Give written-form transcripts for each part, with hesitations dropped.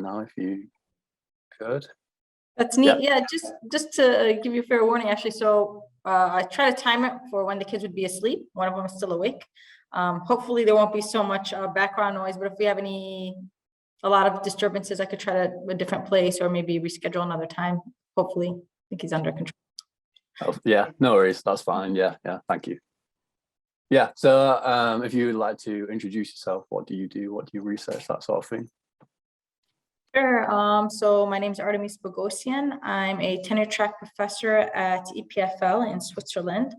now, if you could. That's neat. Yeah, just to give you a fair warning, actually. So I try to time it for when the kids would be asleep. One of them is still awake. Hopefully there won't be so much background noise, but if we have a lot of disturbances, I could try to a different place or maybe reschedule another time. Hopefully, I think he's under control. Oh, yeah, no worries. That's fine. Yeah, thank you. Yeah, so if you would like to introduce yourself, what do you do? What do you research? That sort of thing. Sure. So my name is Ardemis Boghossian. I'm a tenure track professor at EPFL in Switzerland.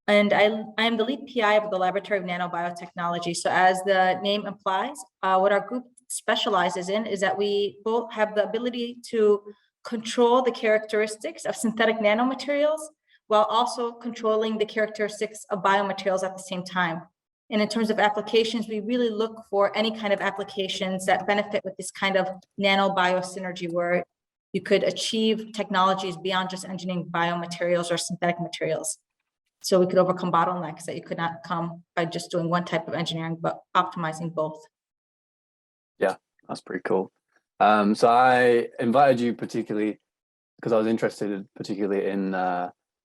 And I am the lead PI of the Laboratory of Nanobiotechnology. So as the name implies, what our group specializes in is that we both have the ability to control the characteristics of synthetic nanomaterials while also controlling the characteristics of biomaterials at the same time. And in terms of applications, we really look for any kind of applications that benefit with this kind of nano-bio-synergy where you could achieve technologies beyond just engineering biomaterials or synthetic materials. So we could overcome bottlenecks that you could not come by just doing one type of engineering, but optimizing both. Yeah, that's pretty cool. So I invited you particularly because I was interested particularly in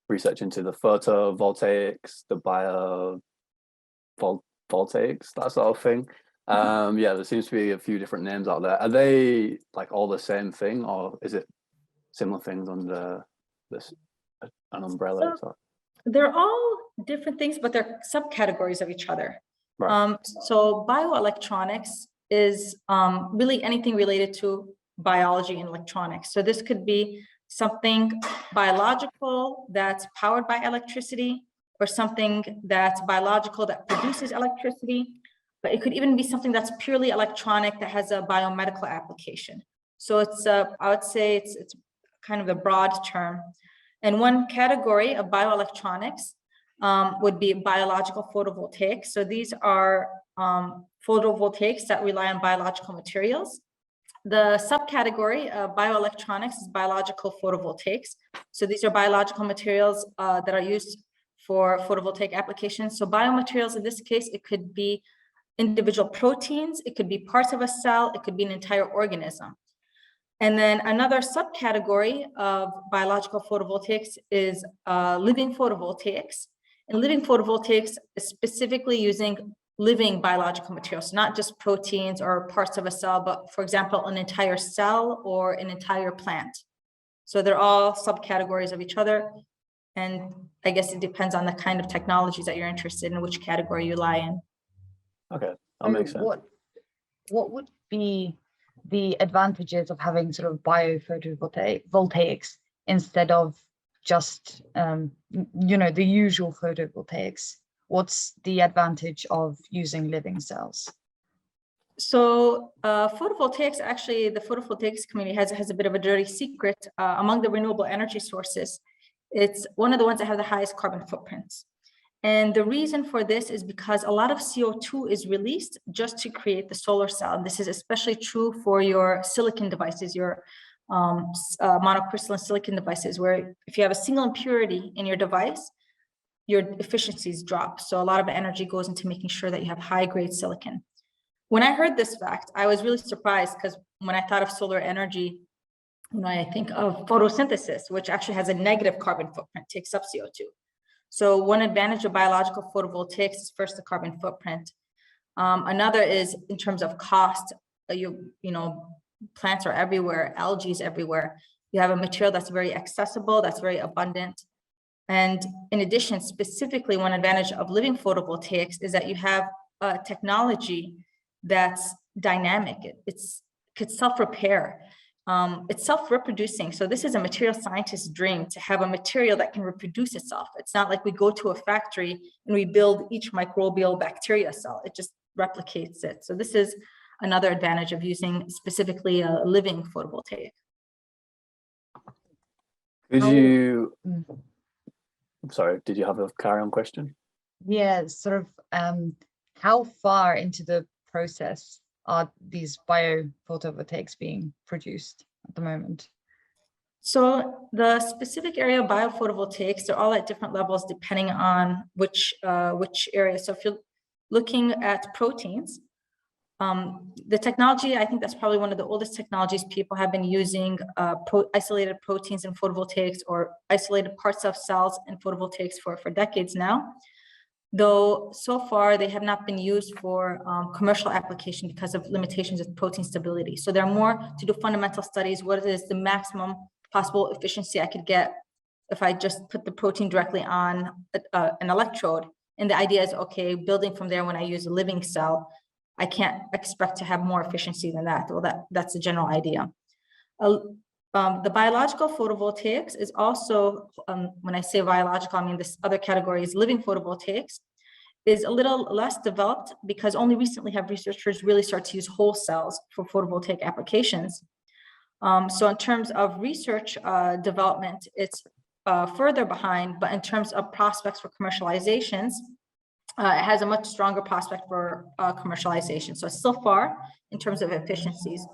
research into the photovoltaics, the biovoltaics, that sort of thing. Yeah, there seems to be a few different names out there. Are they like all the same thing, or is it similar things under this an umbrella? They're all different things, but they're subcategories of each other. Right. So bioelectronics is really anything related to biology and electronics. So this could be something biological that's powered by electricity, or something that's biological that produces electricity, but it could even be something that's purely electronic that has a biomedical application. So it's I would say it's kind of a broad term. And one category of bioelectronics would be biological photovoltaics. So these are photovoltaics that rely on biological materials. The subcategory of bioelectronics is biological photovoltaics. So these are biological materials that are used for photovoltaic applications. So biomaterials, in this case, it could be individual proteins, it could be parts of a cell, it could be an entire organism. And then another subcategory of biological photovoltaics is living photovoltaics. And living photovoltaics is specifically using living biological materials, not just proteins or parts of a cell, but for example, an entire cell or an entire plant. So they're all subcategories of each other. And I guess it depends on the kind of technologies that you're interested in, which category you lie in. Okay, that makes sense. What would be the advantages of having sort of biophotovoltaics instead of just the usual photovoltaics? What's the advantage of using living cells? So photovoltaics, actually, the photovoltaics community has a bit of a dirty secret among the renewable energy sources. It's one of the ones that have the highest carbon footprints. And the reason for this is because a lot of CO2 is released just to create the solar cell. And this is especially true for your silicon devices, your monocrystalline silicon devices, where if you have a single impurity in your device, your efficiencies drop. So a lot of energy goes into making sure that you have high grade silicon. When I heard this fact, I was really surprised because when I thought of solar energy, I think of photosynthesis, which actually has a negative carbon footprint, takes up CO2. So one advantage of biological photovoltaics is first the carbon footprint. Another is in terms of cost. Plants are everywhere, algae is everywhere. You have a material that's very accessible, that's very abundant. And in addition, specifically, one advantage of living photovoltaics is that you have a technology that's dynamic. It could self-repair. It's self-reproducing. So this is a material scientist's dream, to have a material that can reproduce itself. It's not like we go to a factory and we build each microbial bacteria cell. It just replicates it. So this is another advantage of using specifically a living photovoltaic. Sorry, did you have a carry-on question? Yeah, sort of how far into the process are these biophotovoltaics being produced at the moment? So the specific area of biophotovoltaics, they're all at different levels depending on which area. So if you're looking at proteins, The technology, I think that's probably one of the oldest technologies people have been using, isolated proteins in photovoltaics or isolated parts of cells in photovoltaics for decades now. Though so far they have not been used for commercial application because of limitations of protein stability. So they're more to do fundamental studies. What is the maximum possible efficiency I could get if I just put the protein directly on an electrode? And the idea is, okay, building from there, when I use a living cell, I can't expect to have more efficiency than that. Well, that's the general idea. The biological photovoltaics is also, when I say biological, I mean this other category is living photovoltaics, is a little less developed because only recently have researchers really started to use whole cells for photovoltaic applications. So in terms of research development, it's further behind, but in terms of prospects for commercializations, it has a much stronger prospect for commercialization. So it's still far in terms of efficiencies.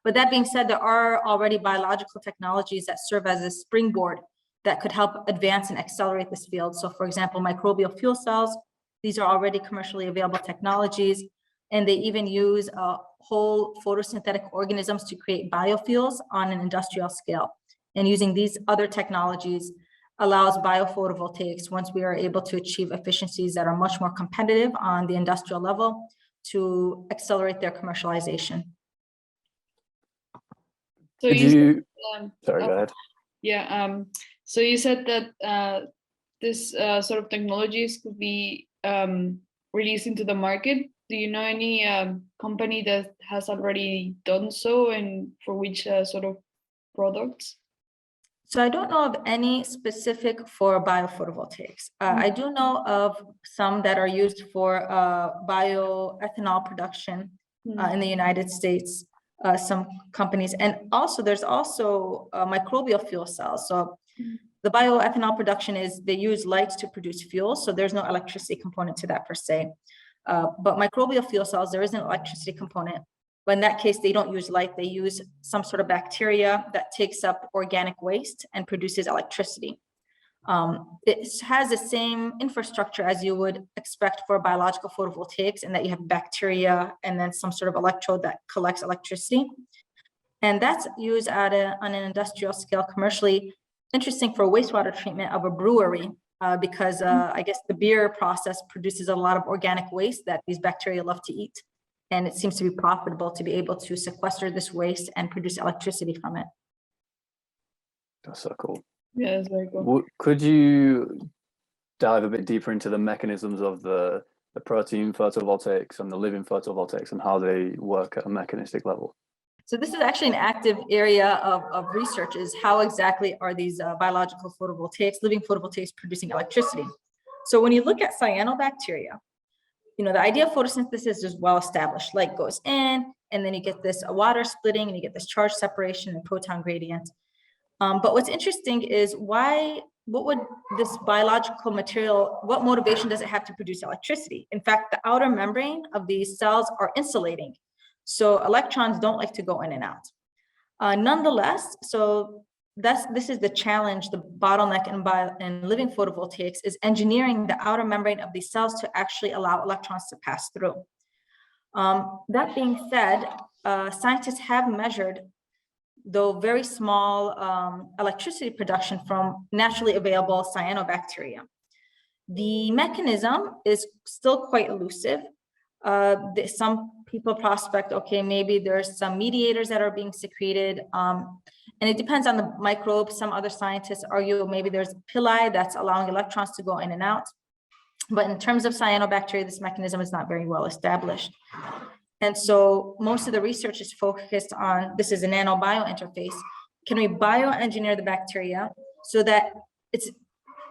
But that being said, there are already biological technologies that serve as a springboard that could help advance and accelerate this field. So for example, microbial fuel cells, these are already commercially available technologies, and they even use whole photosynthetic organisms to create biofuels on an industrial scale. And using these other technologies allows biophotovoltaics, once we are able to achieve efficiencies that are much more competitive on the industrial level, to accelerate their commercialization. So Could you sorry, go ahead. Yeah, so you said that this sort of technologies could be released into the market. Do you know any company that has already done so, and for which sort of products? So I don't know of any specific for biophotovoltaics. I do know of some that are used for bioethanol production in the United States, some companies. And also there's also microbial fuel cells. So the bioethanol production is, they use light to produce fuel. So there's no electricity component to that per se. But microbial fuel cells, there is an electricity component. But in that case, they don't use light, they use some sort of bacteria that takes up organic waste and produces electricity. It has the same infrastructure as you would expect for biological photovoltaics, in that you have bacteria and then some sort of electrode that collects electricity. And that's used on an industrial scale commercially. Interesting for wastewater treatment of a brewery, because I guess the beer process produces a lot of organic waste that these bacteria love to eat. And it seems to be profitable to be able to sequester this waste and produce electricity from it. That's so cool. Yeah, that's very cool. Could you dive a bit deeper into the mechanisms of the protein photovoltaics and the living photovoltaics and how they work at a mechanistic level? So this is actually an active area of research, is how exactly are these biological photovoltaics, living photovoltaics, producing electricity. So when you look at cyanobacteria, you know, the idea of photosynthesis is well established. Light goes in, and then you get this water splitting, and you get this charge separation and proton gradient. But what's interesting is what would this biological material, what motivation does it have to produce electricity? In fact, the outer membrane of these cells are insulating. So electrons don't like to go in and out. Nonetheless, so this is the challenge, the bottleneck in living photovoltaics, is engineering the outer membrane of these cells to actually allow electrons to pass through. That being said, scientists have measured, though very small, electricity production from naturally available cyanobacteria. The mechanism is still quite elusive. Some people prospect, okay, maybe there's some mediators that are being secreted, and it depends on the microbe. Some other scientists argue maybe there's pili that's allowing electrons to go in and out. But in terms of cyanobacteria, this mechanism is not very well established. And so most of the research is focused on, this is a nanobio interface. Can we bioengineer the bacteria so that it's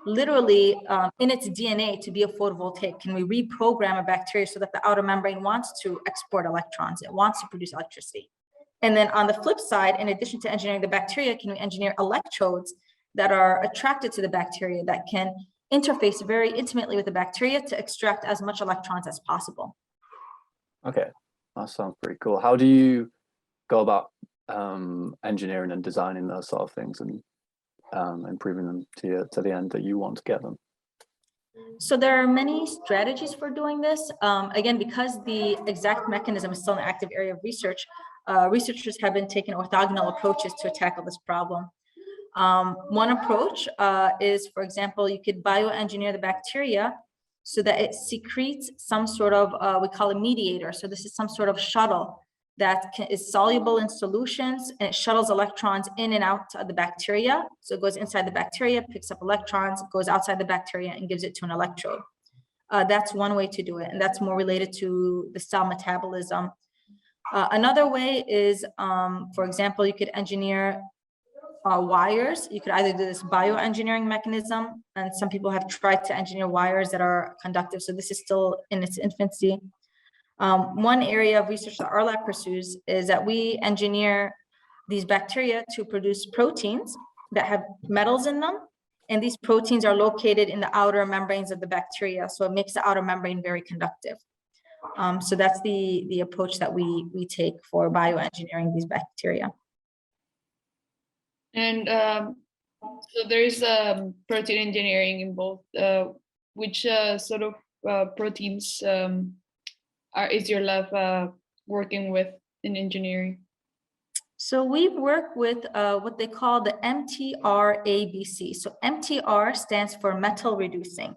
literally in its DNA to be a photovoltaic? Can we reprogram a bacteria so that the outer membrane wants to export electrons, it wants to produce electricity? And then on the flip side, in addition to engineering the bacteria, can we engineer electrodes that are attracted to the bacteria that can interface very intimately with the bacteria to extract as much electrons as possible? Okay, that sounds pretty cool. How do you go about engineering and designing those sort of things and improving them to the end that you want to get them? So there are many strategies for doing this. Again, because the exact mechanism is still an active area of research, researchers have been taking orthogonal approaches to tackle this problem. One approach is, for example, you could bioengineer the bacteria so that it secretes some sort of, we call it mediator. So this is some sort of shuttle that is soluble in solutions, and it shuttles electrons in and out of the bacteria. So it goes inside the bacteria, picks up electrons, goes outside the bacteria, and gives it to an electrode. That's one way to do it, and that's more related to the cell metabolism. Another way is, for example, you could engineer wires. You could either do this bioengineering mechanism, and some people have tried to engineer wires that are conductive. So this is still in its infancy. One area of research that our lab pursues is that we engineer these bacteria to produce proteins that have metals in them. And these proteins are located in the outer membranes of the bacteria. So it makes the outer membrane very conductive. So that's the approach that we take for bioengineering these bacteria. And so there's protein engineering involved. Which sort of proteins is your lab working with in engineering? So we work with what they call the MTR-ABC. So MTR stands for metal reducing.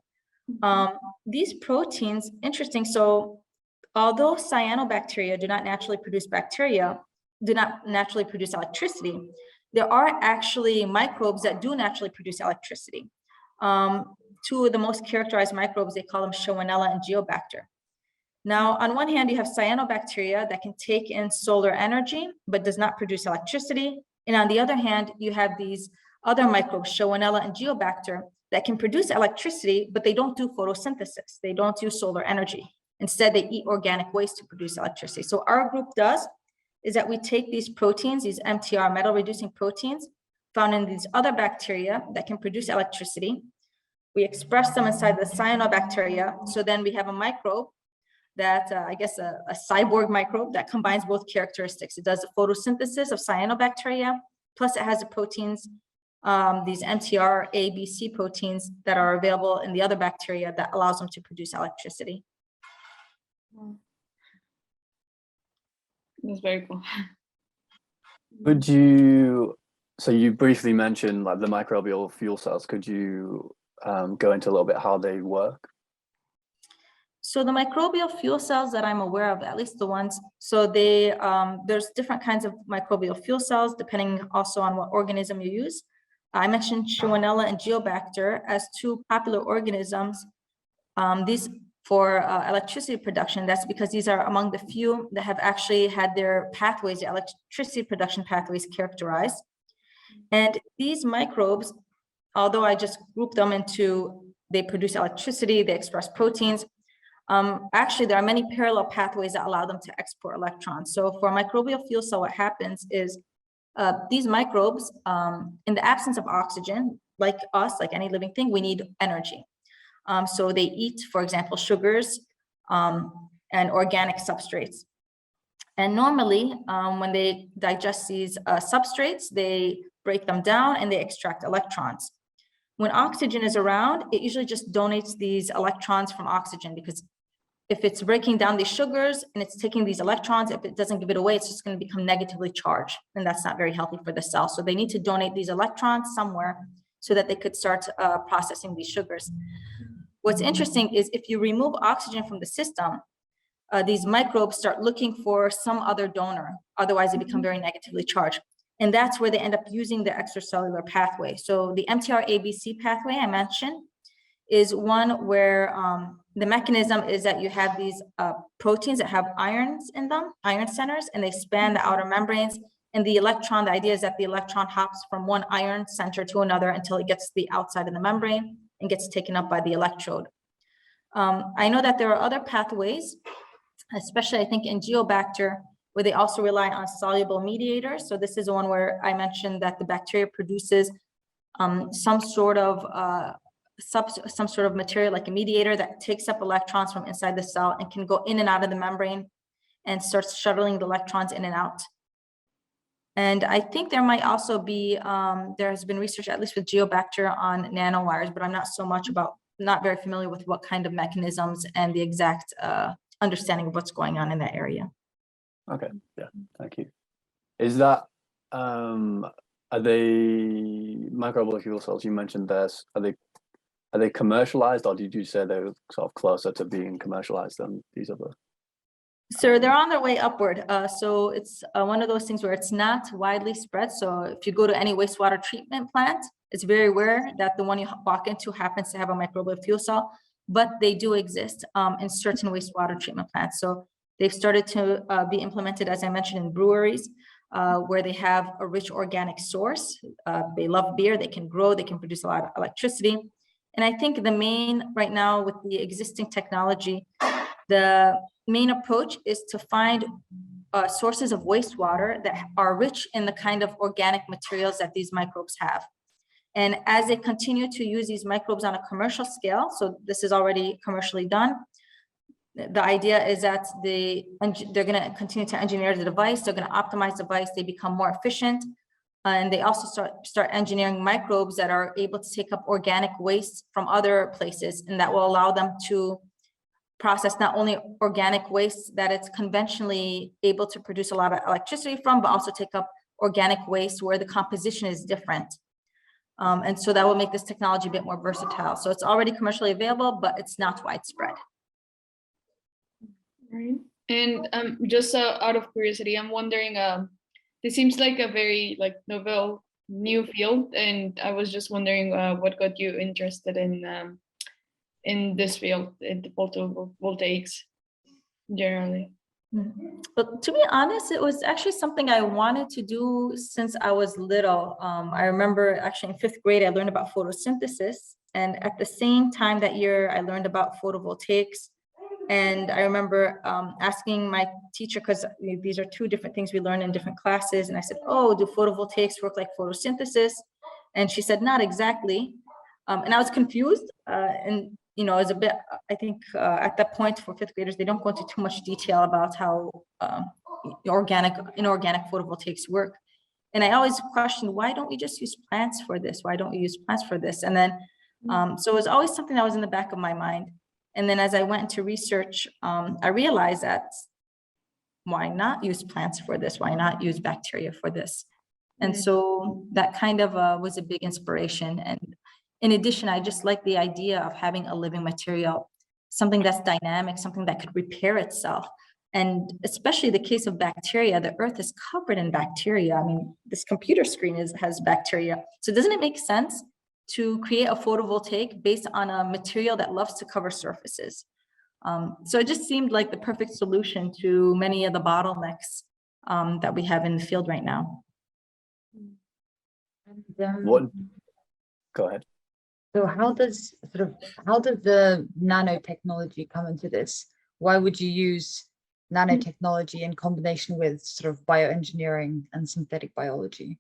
These proteins, interesting. So although cyanobacteria do not naturally produce electricity, there are actually microbes that do naturally produce electricity. Two of the most characterized microbes, they call them Shionella and Geobacter. Now, on one hand, you have cyanobacteria that can take in solar energy, but does not produce electricity. And on the other hand, you have these other microbes, Shionella and Geobacter, that can produce electricity, but they don't do photosynthesis. They don't use solar energy. Instead, they eat organic waste to produce electricity. So our group does is that we take these proteins, these MTR, metal reducing proteins, found in these other bacteria that can produce electricity. We express them inside the cyanobacteria. So then we have a microbe that, I guess, a cyborg microbe that combines both characteristics. It does the photosynthesis of cyanobacteria, plus it has the proteins, these MTR ABC proteins that are available in the other bacteria that allows them to produce electricity. That's very cool. Could you, so you briefly mentioned like the microbial fuel cells. Could you go into a little bit how they work? So the microbial fuel cells that I'm aware of, at least the ones, so they, there's different kinds of microbial fuel cells depending also on what organism you use. I mentioned Shionella and Geobacter as two popular organisms. These for electricity production, that's because these are among the few that have actually had their pathways, the electricity production pathways characterized. And these microbes, although I just grouped them into, they produce electricity, they express proteins, actually, there are many parallel pathways that allow them to export electrons. So for a microbial fuel cell, what happens is these microbes, in the absence of oxygen, like us, like any living thing, we need energy. So they eat, for example, sugars and organic substrates. And normally, when they digest these substrates, they break them down and they extract electrons. When oxygen is around, it usually just donates these electrons from oxygen, because if it's breaking down these sugars and it's taking these electrons, if it doesn't give it away, it's just going to become negatively charged. And that's not very healthy for the cell. So they need to donate these electrons somewhere so that they could start processing these sugars. What's interesting is if you remove oxygen from the system, these microbes start looking for some other donor. Otherwise, they become very negatively charged. And that's where they end up using the extracellular pathway. So the MTR-ABC pathway I mentioned is one where the mechanism is that you have these proteins that have irons in them, iron centers, and they span the outer membranes. And the electron, the idea is that the electron hops from one iron center to another until it gets to the outside of the membrane and gets taken up by the electrode. I know that there are other pathways, especially I think in Geobacter, where they also rely on soluble mediators. So this is one where I mentioned that the bacteria produces some sort of material like a mediator that takes up electrons from inside the cell and can go in and out of the membrane and starts shuttling the electrons in and out. And I think there might also be, there has been research, at least with Geobacter, on nanowires, but I'm not so much about not very familiar with what kind of mechanisms and the exact understanding of what's going on in that area. Okay, yeah, thank you. Is that, are they microbial fuel cells you mentioned there, are they commercialized, or did you say they're sort of closer to being commercialized than these other? So they're on their way upward. So it's one of those things where it's not widely spread. So if you go to any wastewater treatment plant, it's very rare that the one you walk into happens to have a microbial fuel cell, but they do exist in certain wastewater treatment plants. So they've started to be implemented, as I mentioned, in breweries, where they have a rich organic source. They love beer, they can grow, they can produce a lot of electricity. And I think the main, right now with the existing technology, the main approach is to find sources of wastewater that are rich in the kind of organic materials that these microbes have. And as they continue to use these microbes on a commercial scale, so this is already commercially done, the idea is that they're going to continue to engineer the device, they're going to optimize the device, they become more efficient, and they also start engineering microbes that are able to take up organic waste from other places, and that will allow them to process not only organic waste that it's conventionally able to produce a lot of electricity from, but also take up organic waste where the composition is different. And so that will make this technology a bit more versatile. So it's already commercially available, but it's not widespread. Right. And just out of curiosity, I'm wondering, this seems like a very novel new field, and I was just wondering what got you interested in this field, in the photovoltaics generally. But to be honest, it was actually something I wanted to do since I was little. I remember actually in 5th grade, I learned about photosynthesis. And at the same time that year, I learned about photovoltaics. And I remember asking my teacher, because these are two different things we learn in different classes. And I said, oh, do photovoltaics work like photosynthesis? And she said, not exactly. And I was confused. And it was a bit, I think at that point for 5th graders, they don't go into too much detail about how inorganic photovoltaics work. And I always questioned, why don't we just use plants for this? Why don't we use plants for this? And then, so it was always something that was in the back of my mind. And then as I went into research, I realized that why not use plants for this? Why not use bacteria for this? And so that kind of was a big inspiration. And in addition, I just like the idea of having a living material, something that's dynamic, something that could repair itself. And especially the case of bacteria, the earth is covered in bacteria. I mean, this computer screen has bacteria. So doesn't it make sense to create a photovoltaic based on a material that loves to cover surfaces? So it just seemed like the perfect solution to many of the bottlenecks that we have in the field right now. What? Go ahead. So how does the nanotechnology come into this? Why would you use nanotechnology in combination with sort of bioengineering and synthetic biology?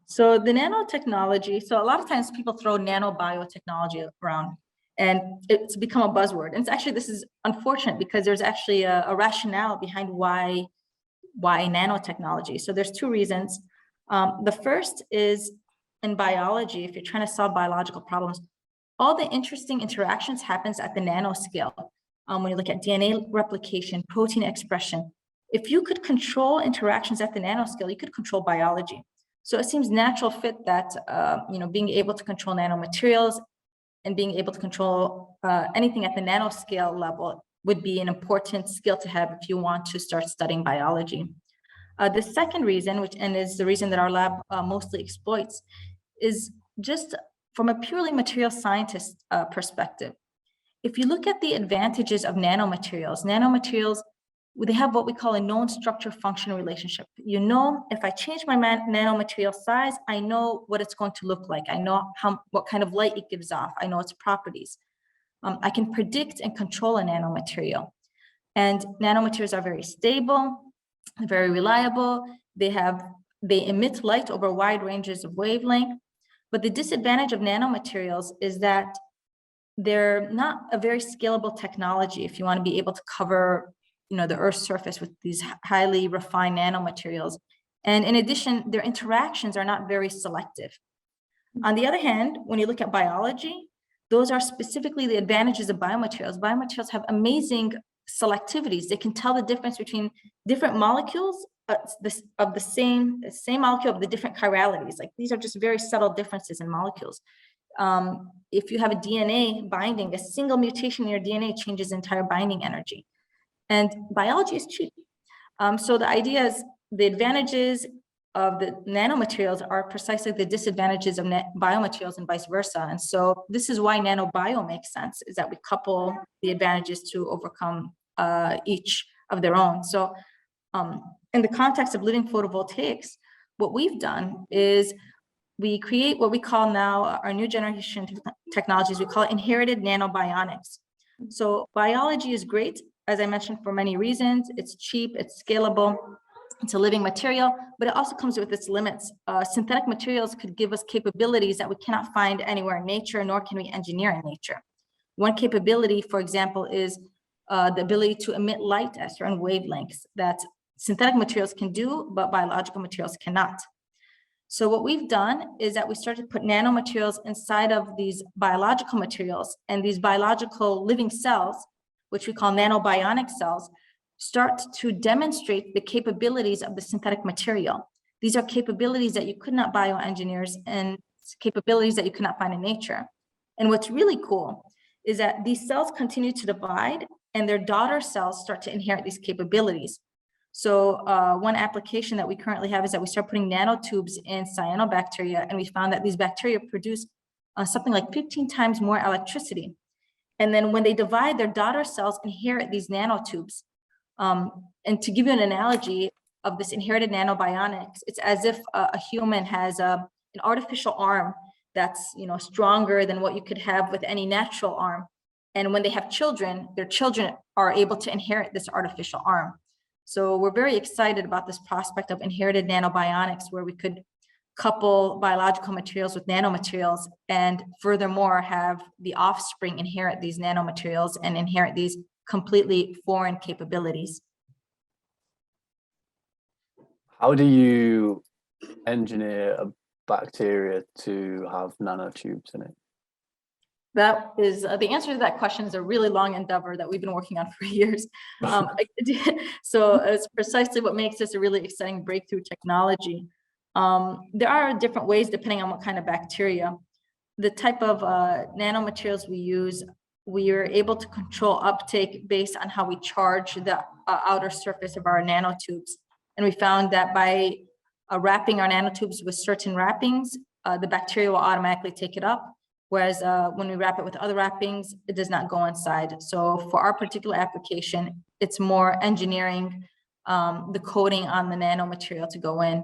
So the nanotechnology, so a lot of times people throw nanobiotechnology around and it's become a buzzword. And it's actually, this is unfortunate because there's actually a rationale behind why nanotechnology. So there's two reasons. The first is in biology, if you're trying to solve biological problems, all the interesting interactions happens at the nanoscale. When you look at DNA replication, protein expression, if you could control interactions at the nanoscale, you could control biology. So it seems natural fit that being able to control nanomaterials and being able to control anything at the nanoscale level would be an important skill to have if you want to start studying biology. The second reason, and is the reason that our lab mostly exploits, is just from a purely material scientist perspective. If you look at the advantages of nanomaterials, they have what we call a known structure function relationship. If I change my nanomaterial size, I know what it's going to look like. I know what kind of light it gives off. I know its properties. I can predict and control a nanomaterial. And nanomaterials are very stable, very reliable. They emit light over wide ranges of wavelength. But the disadvantage of nanomaterials is that they're not a very scalable technology if you want to be able to cover the Earth's surface with these highly refined nanomaterials. And in addition, their interactions are not very selective. On the other hand, when you look at biology, those are specifically the advantages of biomaterials. Biomaterials have amazing selectivities. They can tell the difference between different molecules of the same molecule of the different chiralities. Like these are just very subtle differences in molecules. If you have a DNA binding, a single mutation in your DNA changes entire binding energy. And biology is cheap. So the idea is the advantages of the nanomaterials are precisely the disadvantages of biomaterials and vice versa. And so this is why nanobio makes sense, is that we couple the advantages to overcome each of their own. So in the context of living photovoltaics, what we've done is we create what we call now our new generation technologies. We call it inherited nanobionics. So biology is great, as I mentioned, for many reasons. It's cheap, it's scalable, it's a living material, but it also comes with its limits. Synthetic materials could give us capabilities that we cannot find anywhere in nature, nor can we engineer in nature. One capability, for example, is the ability to emit light at certain wavelengths that synthetic materials can do, but biological materials cannot. So what we've done is that we started to put nanomaterials inside of these biological materials, and these biological living cells, which we call nanobionic cells, start to demonstrate the capabilities of the synthetic material. These are capabilities that you could not bioengineer and capabilities that you could not find in nature. And what's really cool is that these cells continue to divide and their daughter cells start to inherit these capabilities. So one application that we currently have is that we start putting nanotubes in cyanobacteria, and we found that these bacteria produce something like 15 times more electricity. And then when they divide, their daughter cells inherit these nanotubes. And to give you an analogy of this inherited nanobionics, it's as if a human has an artificial arm that's stronger than what you could have with any natural arm. And when they have children, their children are able to inherit this artificial arm. So we're very excited about this prospect of inherited nanobionics, where we could couple biological materials with nanomaterials, and furthermore have the offspring inherit these nanomaterials and inherit these completely foreign capabilities. How do you engineer a bacteria to have nanotubes in it? That is the answer to that question is a really long endeavor that we've been working on for years. So it's precisely what makes this a really exciting breakthrough technology. There are different ways depending on what kind of bacteria. The type of nanomaterials we use, we are able to control uptake based on how we charge the outer surface of our nanotubes. And we found that by wrapping our nanotubes with certain wrappings, the bacteria will automatically take it up. Whereas when we wrap it with other wrappings, it does not go inside. So for our particular application, it's more engineering the coating on the nanomaterial to go in.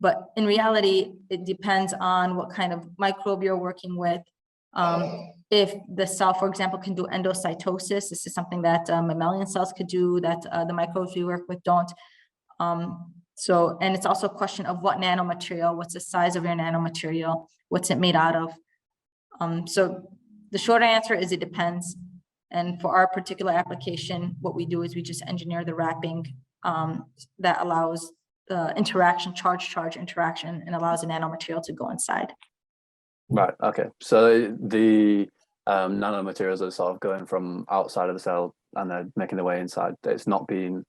But in reality, it depends on what kind of microbe you're working with. If the cell, for example, can do endocytosis, this is something that mammalian cells could do that the microbes we work with don't. And it's also a question of what nanomaterial, what's the size of your nanomaterial, what's it made out of. So the short answer is it depends. And for our particular application, what we do is we just engineer the wrapping that allows interaction, charge interaction, and allows the nanomaterial to go inside. Right, okay. So the nanomaterials are sort of going from outside of the cell and they're making their way inside. It's not being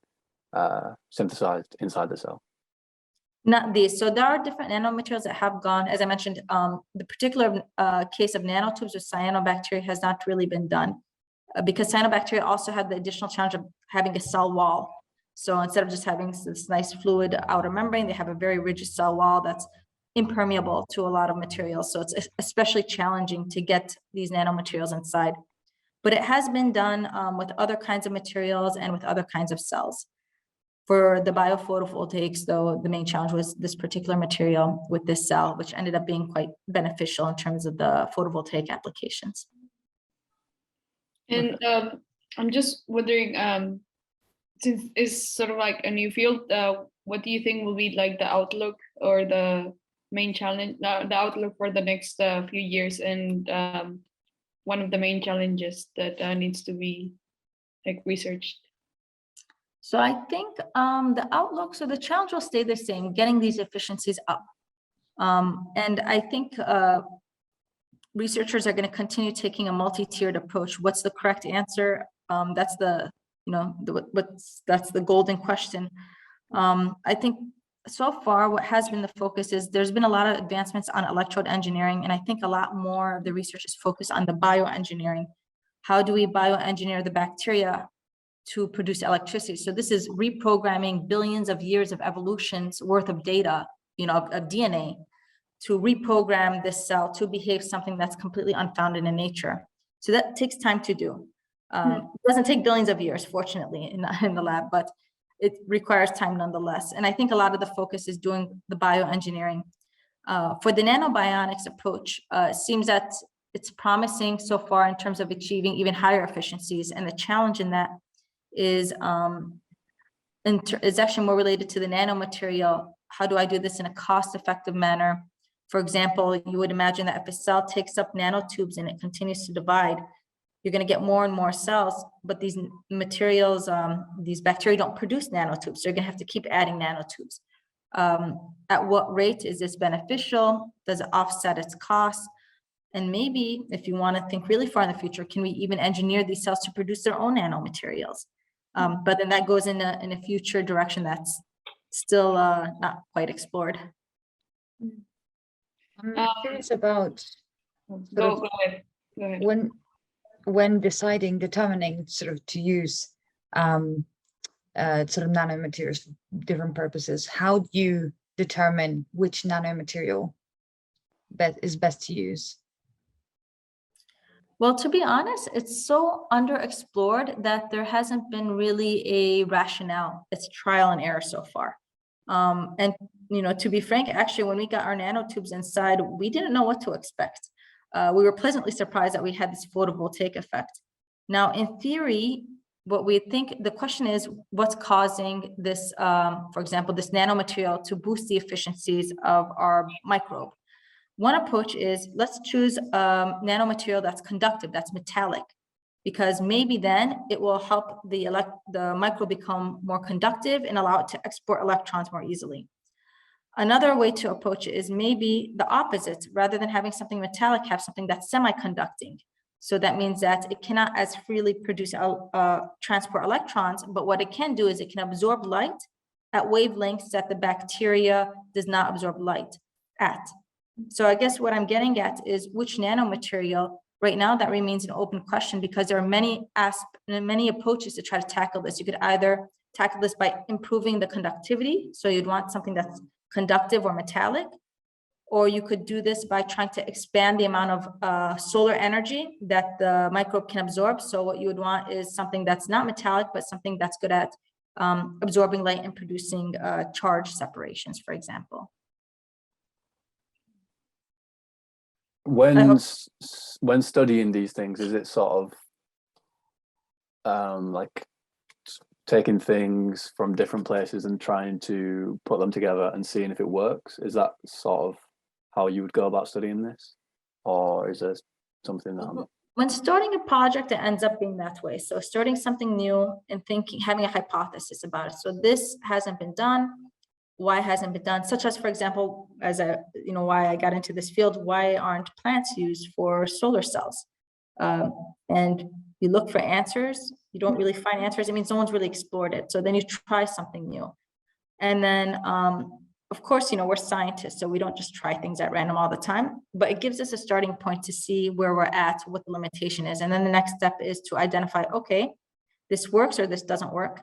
synthesized inside the cell. Not these. So there are different nanomaterials that have gone, as I mentioned, the particular case of nanotubes with cyanobacteria has not really been done because cyanobacteria also have the additional challenge of having a cell wall. So instead of just having this nice fluid outer membrane, they have a very rigid cell wall that's impermeable to a lot of materials. So it's especially challenging to get these nanomaterials inside. But it has been done with other kinds of materials and with other kinds of cells. For the biophotovoltaics, though, the main challenge was this particular material with this cell, which ended up being quite beneficial in terms of the photovoltaic applications. And I'm just wondering, since it's sort of like a new field, what do you think will be like the outlook or the main challenge, the outlook for the next few years, and one of the main challenges that needs to be like researched? So I think the outlook, so the challenge will stay the same, getting these efficiencies up. And I think researchers are going to continue taking a multi-tiered approach. What's the correct answer? That's the, that's the golden question. I think so far what has been the focus is there's been a lot of advancements on electrode engineering, and I think a lot more of the research is focused on the bioengineering. How do we bioengineer the bacteria to produce electricity? So this is reprogramming billions of years of evolution's worth of data, of DNA, to reprogram this cell to behave something that's completely unfounded in nature. So that takes time to do. It doesn't take billions of years, fortunately, in the lab, but it requires time nonetheless. And I think a lot of the focus is doing the bioengineering. For the nanobionics approach, it seems that it's promising so far in terms of achieving even higher efficiencies. And the challenge in that is actually more related to the nanomaterial. How do I do this in a cost-effective manner? For example, you would imagine that if a cell takes up nanotubes and it continues to divide, you're going to get more and more cells, but these materials, these bacteria don't produce nanotubes. So you're going to have to keep adding nanotubes. At what rate is this beneficial? Does it offset its costs? And maybe if you want to think really far in the future, can we even engineer these cells to produce their own nanomaterials? But then that goes in a future direction that's still not quite explored. I'm curious about Go ahead. When determining sort of to use sort of nanomaterials for different purposes, how do you determine which nanomaterial is best to use? Well, to be honest, it's so underexplored that there hasn't been really a rationale. It's trial and error so far. And to be frank, actually, when we got our nanotubes inside, we didn't know what to expect. We were pleasantly surprised that we had this photovoltaic effect. Now, in theory, what we think, the question is, what's causing this, for example, this nanomaterial to boost the efficiencies of our microbe? One approach is, let's choose a nanomaterial that's conductive, that's metallic, because maybe then it will help the microbe become more conductive and allow it to export electrons more easily. Another way to approach it is maybe the opposite. Rather than having something metallic, have something that's semi-conducting. So that means that it cannot as freely produce transport electrons, but what it can do is it can absorb light at wavelengths that the bacteria does not absorb light at. So I guess what I'm getting at is which nanomaterial. Right now, that remains an open question because there are many approaches to try to tackle this. You could either tackle this by improving the conductivity. So you'd want something that's conductive or metallic, or you could do this by trying to expand the amount of solar energy that the microbe can absorb. So what you would want is something that's not metallic, but something that's good at absorbing light and producing charge separations, for example. When studying these things, is it sort of like taking things from different places and trying to put them together and seeing if it works? Is that sort of how you would go about studying this, or is there something that when starting a project, it ends up being that way? So starting something new and having a hypothesis about it. So this hasn't been done. Why hasn't it been done? Such as, for example, why I got into this field, why aren't plants used for solar cells? And you look for answers, you don't really find answers. It means no one's really explored it. So then you try something new. And then, of course, we're scientists, so we don't just try things at random all the time, but it gives us a starting point to see where we're at, what the limitation is. And then the next step is to identify, okay, this works or this doesn't work.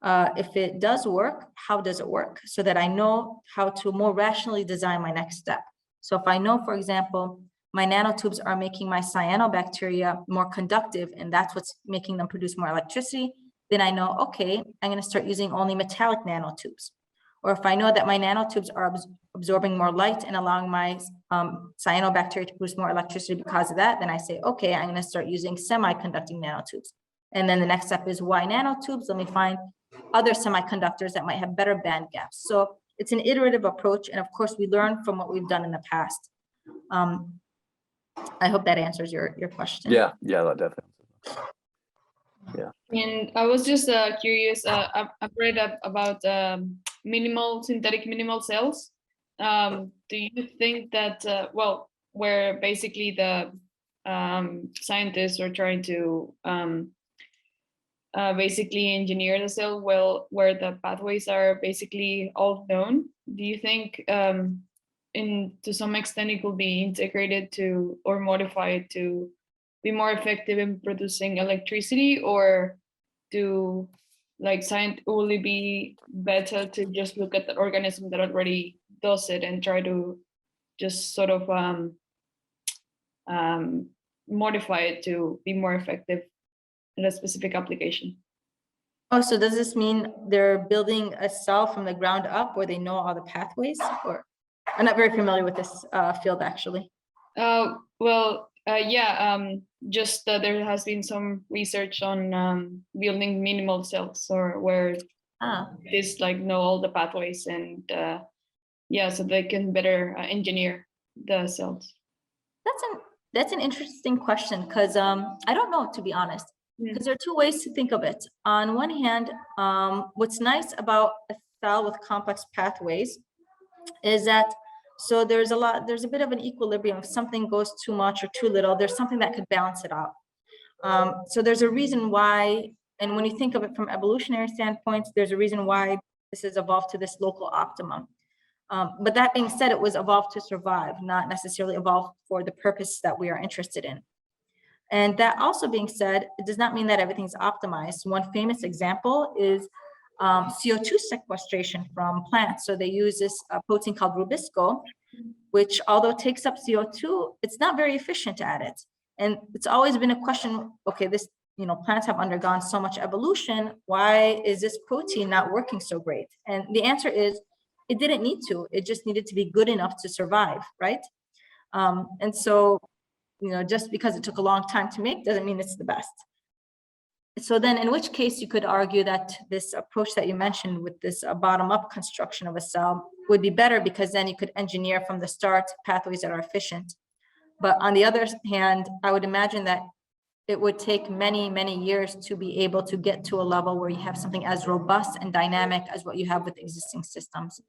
If it does work, how does it work? So that I know how to more rationally design my next step. So if I know, for example, my nanotubes are making my cyanobacteria more conductive, and that's what's making them produce more electricity, then I know, okay, I'm going to start using only metallic nanotubes. Or if I know that my nanotubes are absorbing more light and allowing my cyanobacteria to produce more electricity because of that, then I say, okay, I'm going to start using semi-conducting nanotubes. And then the next step is why nanotubes? Let me find other semiconductors that might have better band gaps. So it's an iterative approach. And of course, we learn from what we've done in the past. I hope that answers your question. Yeah, that definitely. Yeah. And I was just curious, I've read up about synthetic minimal cells. Do you think that, where basically the scientists are trying to basically engineer the cell, well, where the pathways are basically all known. Do you think to some extent it could be integrated to or modified to be more effective in producing electricity, or do like science, will it be better to just look at the organism that already does it and try to just sort of modify it to be more effective in a specific application? Oh, so does this mean they're building a cell from the ground up where they know all the pathways? Or I'm not very familiar with this field actually. Just there has been some research on building minimal cells, or where this like know all the pathways, and so they can better engineer the cells. That's an interesting question, because I don't know, to be honest, because there are two ways to think of it. On one hand, what's nice about a cell with complex pathways is that there's a bit of an equilibrium. If something goes too much or too little, there's something that could balance it out. So there's a reason why, and when you think of it from evolutionary standpoints, there's a reason why this has evolved to this local optimum. But that being said, it was evolved to survive, not necessarily evolved for the purpose that we are interested in. And that also being said, it does not mean that everything's optimized. One famous example is CO2 sequestration from plants. So they use this protein called rubisco, which although takes up CO2, it's not very efficient at it. And it's always been a question, okay, plants have undergone so much evolution, why is this protein not working so great? And the answer is, it didn't need to, it just needed to be good enough to survive, right? And so, just because it took a long time to make doesn't mean it's the best. So then in which case you could argue that this approach that you mentioned with this bottom-up construction of a cell would be better, because then you could engineer from the start pathways that are efficient. But on the other hand, I would imagine that it would take many, many years to be able to get to a level where you have something as robust and dynamic as what you have with existing systems.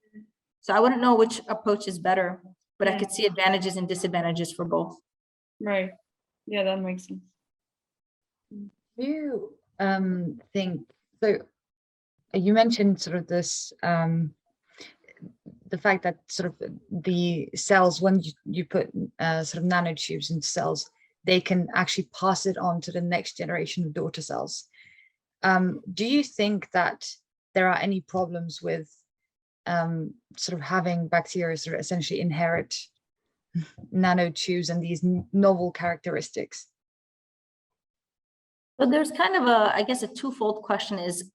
So I wouldn't know which approach is better, but I could see advantages and disadvantages for both. Right. Yeah, that makes sense. Do you think, so you mentioned sort of this, the fact that sort of the cells, when you put sort of nanotubes into cells, they can actually pass it on to the next generation of daughter cells. Do you think that there are any problems with sort of having bacteria sort of essentially inherit nanotubes and these novel characteristics? So there's kind of I guess a twofold question is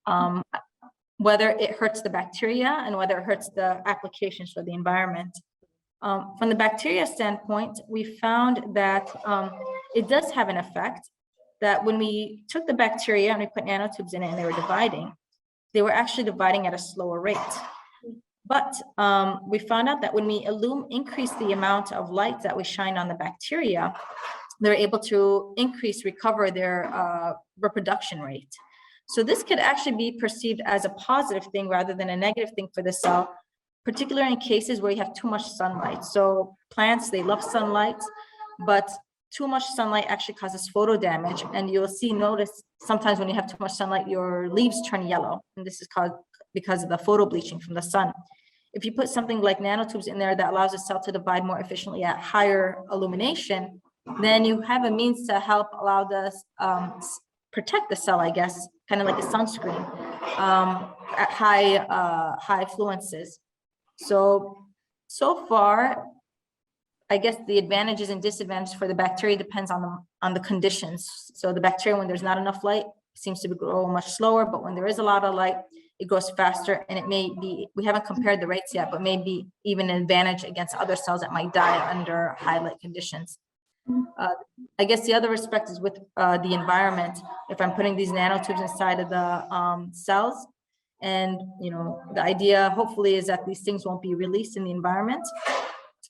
whether it hurts the bacteria and whether it hurts the applications for the environment. From the bacteria standpoint, we found that it does have an effect, that when we took the bacteria and we put nanotubes in it and they were dividing, they were actually dividing at a slower rate. But we found out that when we increase the amount of light that we shine on the bacteria, they're able to recover their reproduction rate. So this could actually be perceived as a positive thing rather than a negative thing for the cell, particularly in cases where you have too much sunlight. So plants, they love sunlight, but too much sunlight actually causes photo damage. And you'll notice sometimes when you have too much sunlight, your leaves turn yellow. And this is caused because of the photo bleaching from the sun. If you put something like nanotubes in there that allows a cell to divide more efficiently at higher illumination, then you have a means to help allow the protect the cell, I guess, kind of like a sunscreen at high fluences. So far, I guess the advantages and disadvantages for the bacteria depends on the conditions. So the bacteria, when there's not enough light, seems to grow much slower, but when there is a lot of light, it grows faster. And it may be, we haven't compared the rates yet, but maybe even an advantage against other cells that might die under high light conditions. I guess the other aspect is with the environment. If I'm putting these nanotubes inside of the cells, and the idea hopefully is that these things won't be released in the environment.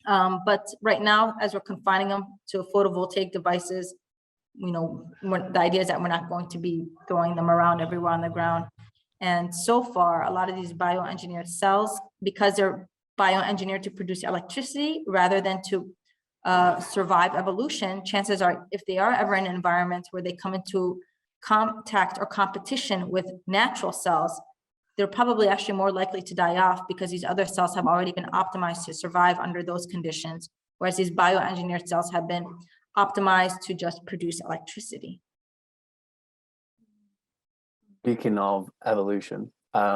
But right now, as we're confining them to photovoltaic devices, the idea is that we're not going to be throwing them around everywhere on the ground. And so far, a lot of these bioengineered cells, because they're bioengineered to produce electricity rather than to survive evolution, chances are if they are ever in an environment where they come into contact or competition with natural cells, they're probably actually more likely to die off because these other cells have already been optimized to survive under those conditions, whereas these bioengineered cells have been optimized to just produce electricity. Speaking of evolution,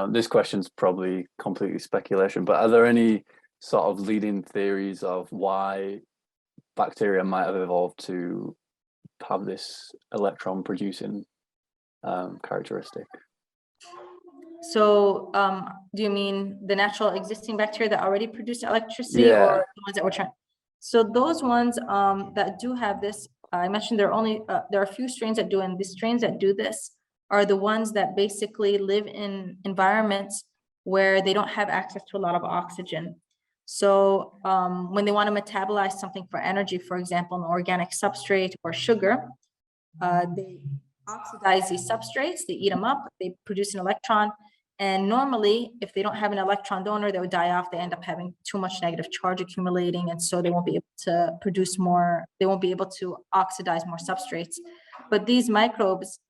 this question's probably completely speculation, but are there any sort of leading theories of why bacteria might have evolved to have this electron producing characteristic? So do you mean the natural existing bacteria that already produce electricity, Yeah. or the ones that we're trying? So those ones that do have this, I mentioned there are a few strains that do, and the strains that do this are the ones that basically live in environments where they don't have access to a lot of oxygen. So when they want to metabolize something for energy, for example, an organic substrate or sugar, they oxidize these substrates, they eat them up, they produce an electron. And normally, if they don't have an electron donor, they would die off. They end up having too much negative charge accumulating. And so they won't be able to produce more, they won't be able to oxidize more substrates. But these microbes,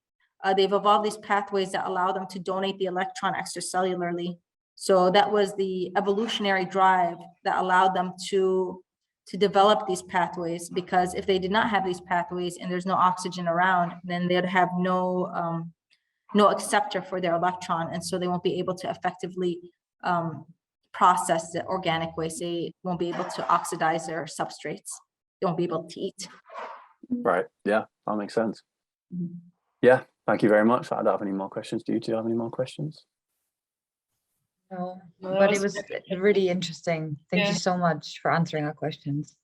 they've evolved these pathways that allow them to donate the electron extracellularly. So that was the evolutionary drive that allowed them to develop these pathways, because if they did not have these pathways and there's no oxygen around, then they'd have no acceptor for their electron, and so they won't be able to effectively process the organic waste. They won't be able to oxidize their substrates. They won't be able to eat. Right. Yeah, that makes sense. Mhm. Yeah, thank you very much. I don't have any more questions. Do you two have any more questions? No, No, that but it was was really interesting. Thank Yeah. you so much for answering our questions.